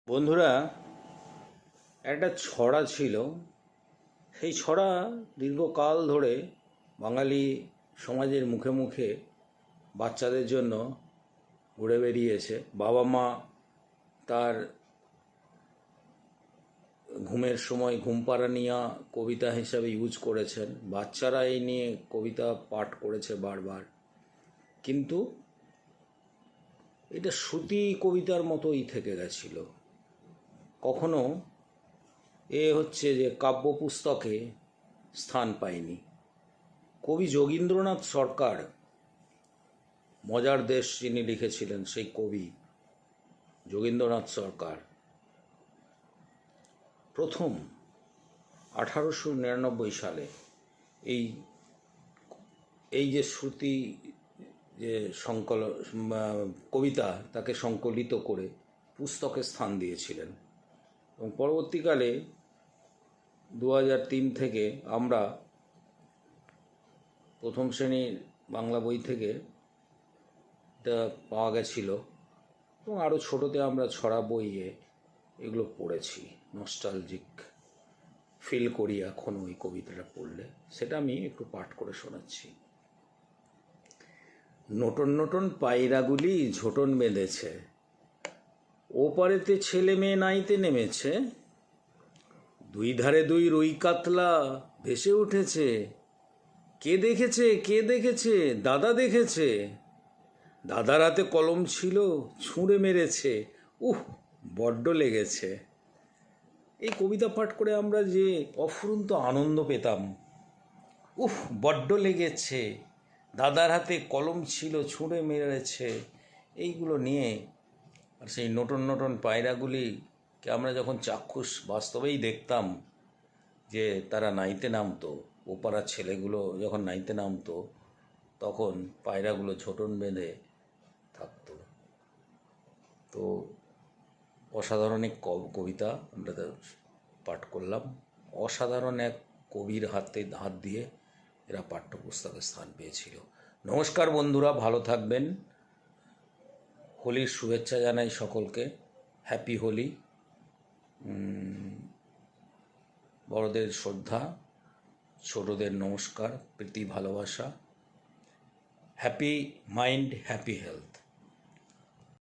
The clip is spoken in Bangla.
বন্ধুরা, একটা ছড়া ছিল। সেই ছড়া দীর্ঘকাল ধরে বাঙালি সমাজের মুখে মুখে বাচ্চাদের জন্য ঘুরে বেরিয়েছে। বাবা মা তার ঘুমের সময় ঘুম পাড়ানিয়া কবিতা হিসাবে ইউজ করেছেন, বাচ্চারা এই নিয়ে কবিতা পাঠ করেছে বারবার। কিন্তু এটা শ্রুতি কবিতার মতোই থেকে গেছিল। কখনো হচ্ছে যে কাব্য পুস্তকে স্থান পায়নি। কবি যোগীন্দ্রনাথ সরকার, মজার দেশ যিনি লিখেছিলেন, সেই কবি যোগীন্দ্রনাথ সরকার প্রথম 1899 সালে এই এই যে শ্রুতি যে কবিতা তাকে সংকলিত করে পুস্তকে স্থান দিয়েছিলেন। এবং পরবর্তীকালে 2003 থেকে আমরা প্রথম শ্রেণীর বাংলা বই থেকে এটা পাওয়া গেছিল, এবং আরও ছোটোতে আমরা ছড়া বইয়ে এগুলো পড়েছি। নস্টালজিক ফিল করি এখন ওই কবিতাটা পড়লে। সেটা আমি একটু পাঠ করে শোনাচ্ছি। নটন নটন পায়রাগুলি ঝোটন বেঁধেছে, ওপারেতে ছেলে মেয়ে নাইতে নেমেছে, দুই ধারে দুই রুই কাতলা ভেসে উঠেছে, কে দেখেছে কে দেখেছে, দাদা দেখেছে, দাদার হাতে কলম ছিল ছুঁড়ে মেরেছে, বড্ড লেগেছে। এই কবিতা পাঠ করে আমরা যে অফুরন্ত আনন্দ পেতাম। বড্ড লেগেছে, দাদার হাতে কলম ছিল ছুঁড়ে মেরেছে, এইগুলো নিয়ে। আর সেই নটন নটন পায়রাগুলিকে আমরা যখন চাক্ষুষ বাস্তবেই দেখতাম যে তারা নাইতে নামতো, ওপাড়ার ছেলেগুলো যখন নাইতে নামতো, তখন পায়রাগুলো ঝোটন বেঁধে থাকতো। তো অসাধারণ এক কবিতা আমরা পাঠ করলাম। অসাধারণ এক কবির হাত দিয়ে এরা পাঠ্যপুস্তকে স্থান পেয়েছিল। নমস্কার বন্ধুরা, ভালো থাকবেন। হোলির শুভেচ্ছা জানাই সকলকে। হ্যাপি হোলি। বড়দের শ্রদ্ধা, ছোটদের নমস্কার, প্রীতি, ভালোবাসা। Happy mind, happy health.